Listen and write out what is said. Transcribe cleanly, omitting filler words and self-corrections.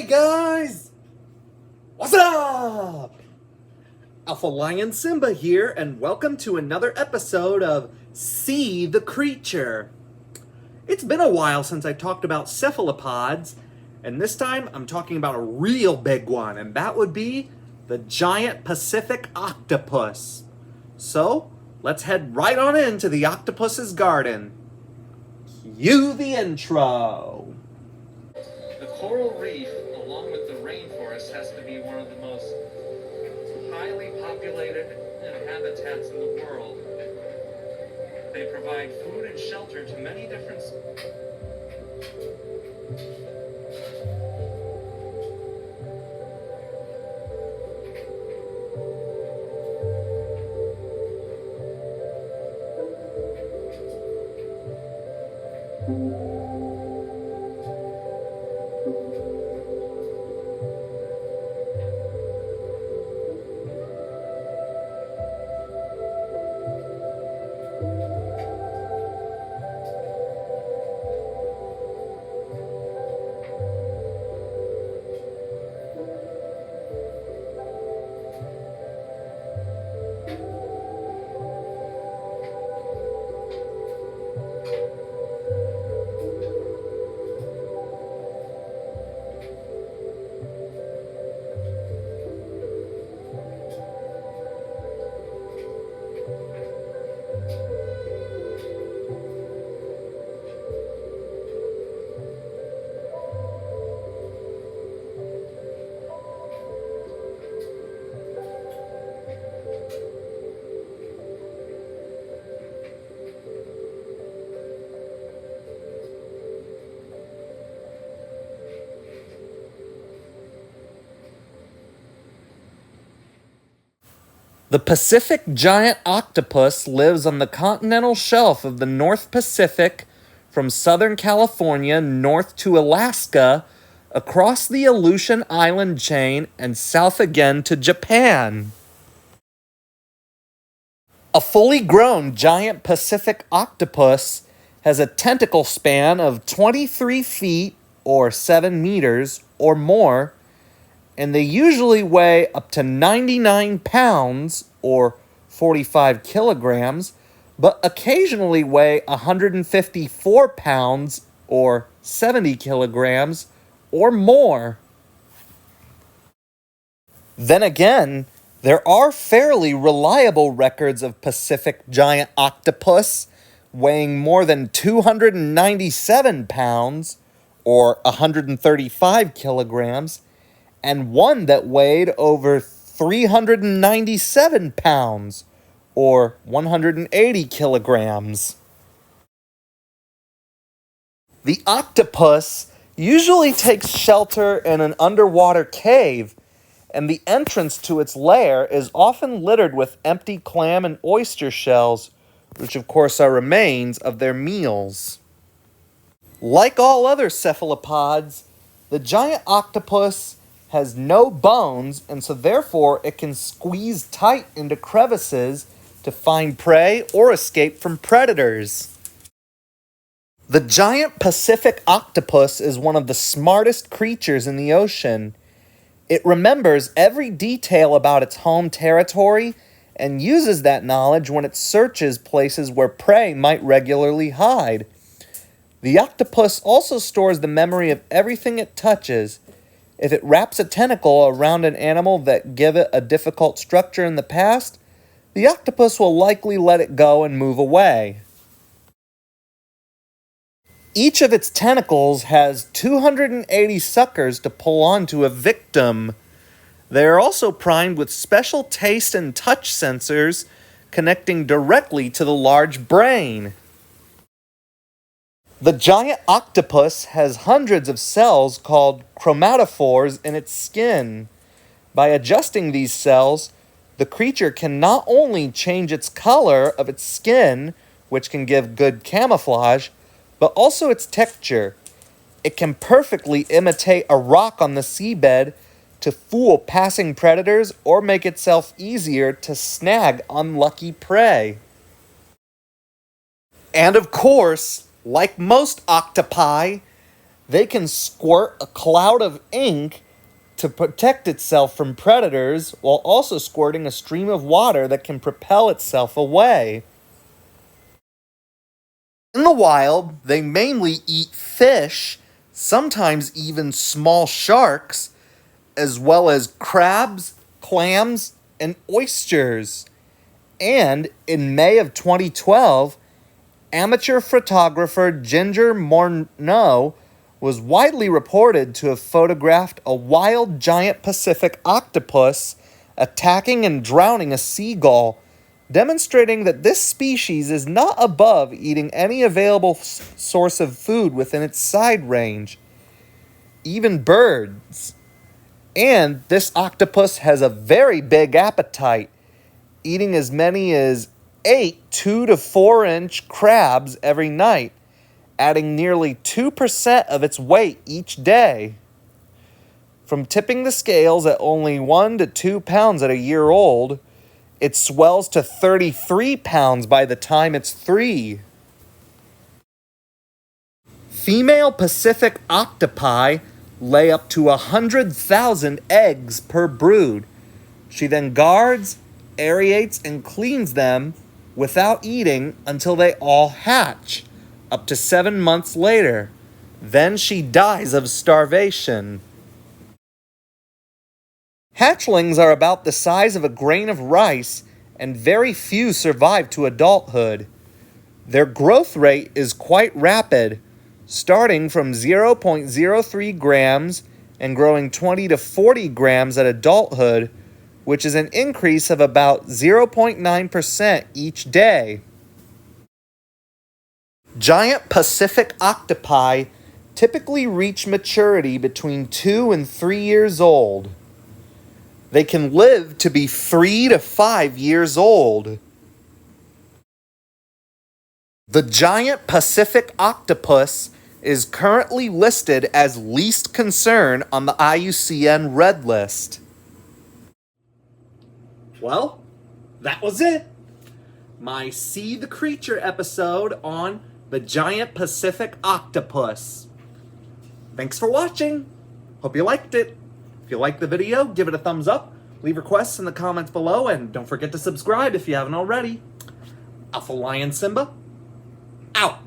Hey guys! What's up? Alpha Lion Simba here, and welcome to another episode of See the Creature. It's been a while since I talked about cephalopods, and this time I'm talking about a real big one, and that would be the giant Pacific octopus. So, let's head right on into the octopus's garden. Cue the intro. The coral reef, along with the rainforest, has to be one of the most highly populated habitats in the world. They provide food and shelter to many different The Pacific giant octopus lives on the continental shelf of the North Pacific from Southern California north to Alaska, across the Aleutian Island chain, and south again to Japan. A fully grown giant Pacific octopus has a tentacle span of 23 feet or 7 meters or more, and they usually weigh up to 99 pounds or 45 kilograms, but occasionally weigh 154 pounds or 70 kilograms or more. Then again, there are fairly reliable records of Pacific giant octopus weighing more than 297 pounds or 135 kilograms, and one that weighed over 397 pounds, or 180 kilograms. The octopus usually takes shelter in an underwater cave, and the entrance to its lair is often littered with empty clam and oyster shells, which of course are remains of their meals. Like all other cephalopods, the giant octopus has no bones, and so therefore it can squeeze tight into crevices to find prey or escape from predators. The giant Pacific octopus is one of the smartest creatures in the ocean. It remembers every detail about its home territory and uses that knowledge when it searches places where prey might regularly hide. The octopus also stores the memory of everything it touches. If it wraps a tentacle around an animal that gave it a difficult structure in the past, the octopus will likely let it go and move away. Each of its tentacles has 280 suckers to pull onto a victim. They are also primed with special taste and touch sensors connecting directly to the large brain. The giant octopus has hundreds of cells called chromatophores in its skin. By adjusting these cells, the creature can not only change its color of its skin, which can give good camouflage, but also its texture. It can perfectly imitate a rock on the seabed to fool passing predators or make itself easier to snag unlucky prey. And of course, like most octopi, They can squirt a cloud of ink to protect itself from predators while also squirting a stream of water that can propel itself away. In the wild, they mainly eat fish, sometimes even small sharks, as well as crabs, clams, and oysters. And in May of 2012, amateur photographer Ginger Morneau was widely reported to have photographed a wild giant Pacific octopus attacking and drowning a seagull, demonstrating that this species is not above eating any available source of food within its side range, even birds. And this octopus has a very big appetite, eating as many as 8 2 to 4 inch crabs every night, adding nearly 2% of its weight each day. From tipping the scales at only 1 to 2 pounds at a year old, it swells to 33 pounds by the time it's 3. Female Pacific octopi lay up to 100,000 eggs per brood. She then guards, aerates, and cleans them without eating until they all hatch, up to 7 months later. Then she dies of starvation. Hatchlings are about the size of a grain of rice, and very few survive to adulthood. Their growth rate is quite rapid, starting from 0.03 grams and growing 20 to 40 grams at adulthood, which is an increase of about 0.9% each day. Giant Pacific octopi typically reach maturity between 2 and 3 years old. They can live to be 3 to 5 years old. The giant Pacific octopus is currently listed as least concern on the IUCN Red List. Well, that was it. My See the Creature episode on the giant Pacific octopus. Thanks for watching. Hope you liked it. If you liked the video, give it a thumbs up, leave requests in the comments below, and don't forget to subscribe if you haven't already. Alpha Lion Simba, out.